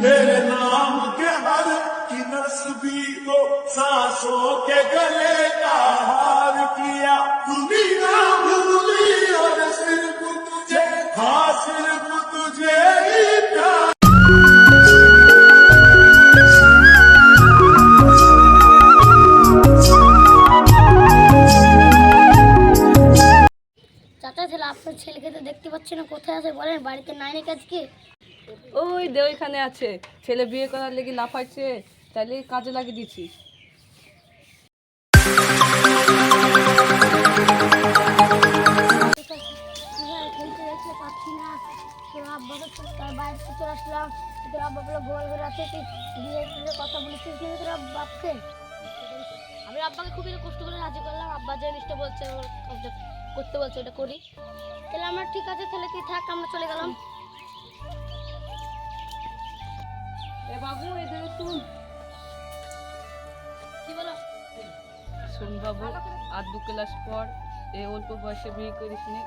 मेरे नाम के हर की नस्बी को सांसों के गले का हार किया, दुनिया भूली और सिर्फ तुझे, हाँ सिर्फ तुझे ही प्यार। চাচা ছেলে আপনার ছেলেকে তো দেখতে পাচ্ছি না, কোথায় আছে বলেন? বাড়িতে নাই নাকি আজকে? ওই দে ওইখানে আছে, ছেলে বিয়ে করার লেগে লাফাচ্ছে, তাহলে কাজে লাগিয়ে দিচ্ছি। পাচ্ছি না, তোর আব্বা তো তার বাইরে চলে আসলাম, তোর আব্বা বলে গোয়াল ঘরে আছে, তুই বিয়ে কথা বলেছিস কিন্তু তোর বাপকে? আমি আব্বাকে খুবই কষ্ট করে রাজি করলাম, আব্বা যে জিনিসটা বলছে করতে বলছে ওটা করি। তাহলে আমরা ঠিক আছে, তাহলে তুই থাক, আমরা চলে গেলাম। এ বাবু এদিকে শুন। কি বলো? শুন বাবু, আর 2 ক্লাস পর এই অল্প বয়সে বিয়ে করিস নি,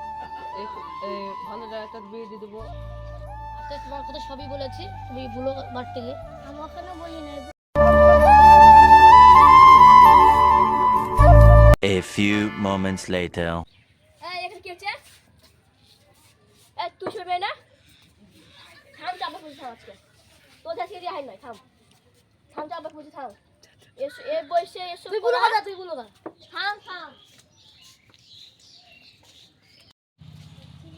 ভালো জায়গাটা বিয়ে দিয়ে দেবো। আচ্ছা তোমার কথা সবই বলেছি, তুমি ভুলো বাড়তে গিয়ে আমার কেন বলি না। A few moments later. এখানে কি হচ্ছে? তুই শুনবে না? থাম, চাপা পুজো থাম আজকে, তোর কাছে দিয়ে হাই নয়, থাম থাম, চাপা পুজো থাম। এসো এ বসে এসো, তুই বলো কথা, তুই বলো কথা, থাম থাম।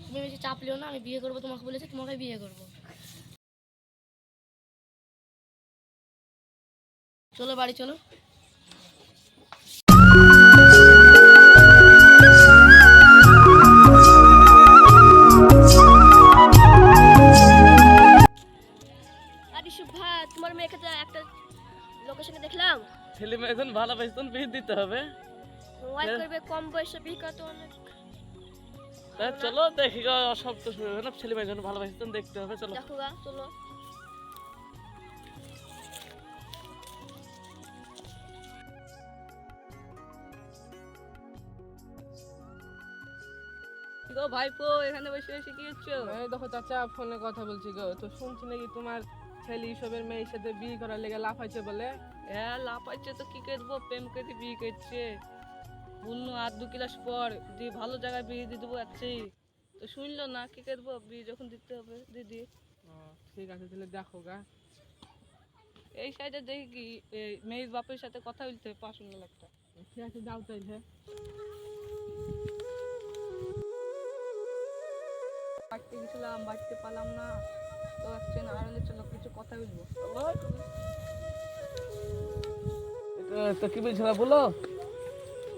তুমি বেশি চাপ লিও না, আমি বিয়ে করবো তোমাকে বলেছি, তোমাকে বিয়ে করবো। চলো বাড়ি চলো। তোমার মেয়েকে তো একটা লোকেশনে দেখলাম, ছেলে মেয়ে এখন ভালোবাসে বিয়ে দিতে হবে। ওয়াইফ করবে, কম বয়সে বিয়ে করা তো অনেক। চলো দেখি গা, সব তো না, ছেলে মেয়ে যখন ভালোবাসে দেখতে হবে। চলো দেখো গা, চলো। গো ভাইপো, এখানে বসে বসে কি হচ্ছে? এই দেখো চাচা, ফোনে কথা বলছি গো, তো শুনছি নাকি তোমার ছেলে সবের মেয়ের সাথে বিয়ে করার লেগে লাফাইছে বলে। হ্যাঁ লাফাইছে তো কি করবো, প্রেম করে বিয়ে করছে। বললো আর 2 ক্লাস পর যে ভালো জায়গায় বিয়ে দিয়ে দেবো যাচ্ছি, তো শুনলো না, কি করবো, বিয়ে যখন দিতে হবে দিদি। ঠিক আছে তাহলে দেখো গা, এই সাইডে দেখি কি মেয়ের বাপের সাথে কথা বলতে 500 লাখটা। ঠিক আছে যাও তাইলে। বাড়তে গেছিলাম, বাড়তে পারলাম না, তো একজন আড়ালে চলো কিছু কথা বলবো। তো কি বলছিল বলো,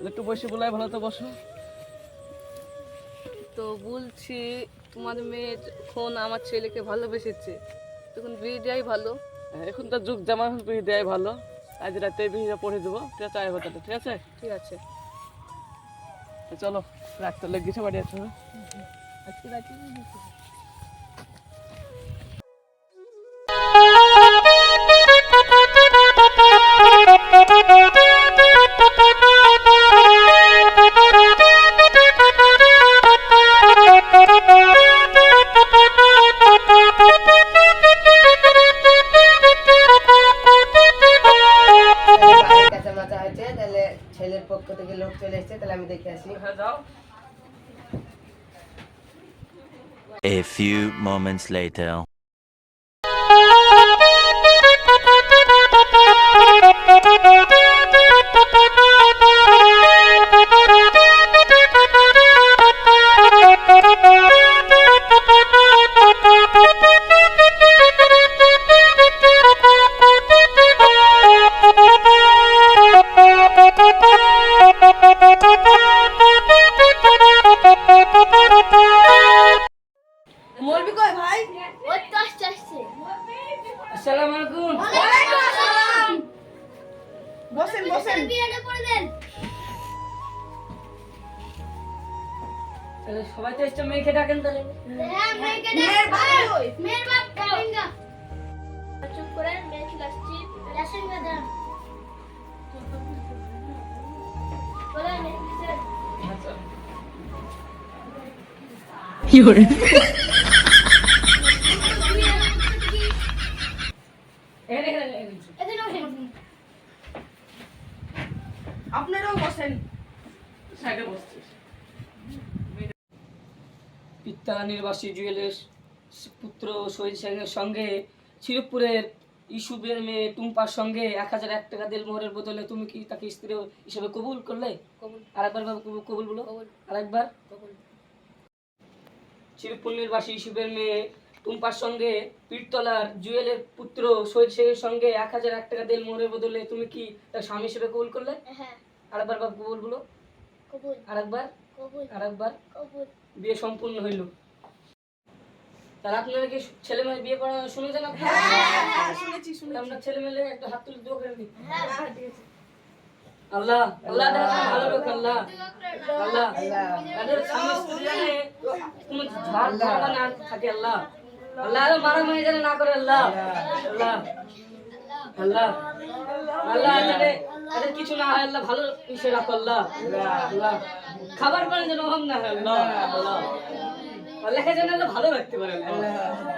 একটু বসে বলাই ভালো, তো বসো। তো বলছি তোমার মেয়ে যখন আমার ছেলেকে ভালোবেসেছে তখন বিয়ে দেওয়াই ভালো। এখন তো যুগ জামা, বিয়ে দেওয়াই ভালো। আজ রাতে বিয়েটা পড়ে দেবো, ঠিক আছে? আয় কথাটা, ঠিক আছে? ঠিক আছে চলো, রাখতে লেগেছে বাড়ি আছে। আজকে রাতে ছেলের পক্ষ থেকে লোক চলে এসেছে, তাহলে আমি দেখে আসি। যাও। A few moments later. মলবি কই ভাই? ওই তো আসছে। আসসালামু আলাইকুম। ওয়ালাইকুম আসসালাম। বসেন বসেন। বিয়েটা করে দেন। তাহলে সবাই তো এসে মেয়েকে ডাকেন তাহলে। হ্যাঁ মেয়েকে ডাক। মেয়ের বাপ ডাকেনগা। চুপ করে মেয়ে চলে আসছি, ডাকেনগা দেন। বলে মেয়ে কিসে? আচ্ছা। নির্বাসী জুয়েলের পুত্র শহীদ সেনের সঙ্গে শিরোপুরের ইসুবের মেয়ে টুম্পার সঙ্গে 1001 টাকা দেলমোহরের বদলে তুমি কি তাকে স্ত্রী হিসেবে কবুল করলে? কবুল। আরেকবার বাবা কবুল বলো। কবুল। আরেকবার। কবুল। শিরোপুর নির্বাসী ইসুবের মেয়ে টুম্পার সঙ্গে পীরতলার জুয়েলের পুত্র শহীদ সেনের সঙ্গে 1001 টাকা দেলমোহরের বদলে তুমি কি তার স্বামী হিসেবে কবুল করলে? হ্যাঁ। আরেকবার বাবা কবুল বলো। কবুল। আরেকবার। কবুল। আরেকবার। কবুল। বিয়ে সম্পূর্ণ হইল। তাহলে আপনারা কি ছেলে মেয়ে বিয়ে করা শুনেছেন? শুনেছি আমরা ছেলে মেয়ে একটা হাত তুলে দোয়া করে দিই। আল্লাহ আল্লাহ তাআলা ভালো রাখ। আল্লাহ আল্লাহ তাদের স্বামী স্ত্রী জানে কোনো ঝাড় ঝগড়া না থাকে। আল্লাহ আল্লাহ আরো মারামারি যেন না করে। আল্লাহ আল্লাহ আল্লাহ আল্লাহ তাদের কিছু না হয়। আল্লাহ ভালো ইসে রাখো। আল্লাহ আল্লাহ খাবার পানি যেন অভাব না হয়। আল্লাহ আল্লাহ আল্লাহকে যেন ভালো রাখতে পারে। আল্লাহ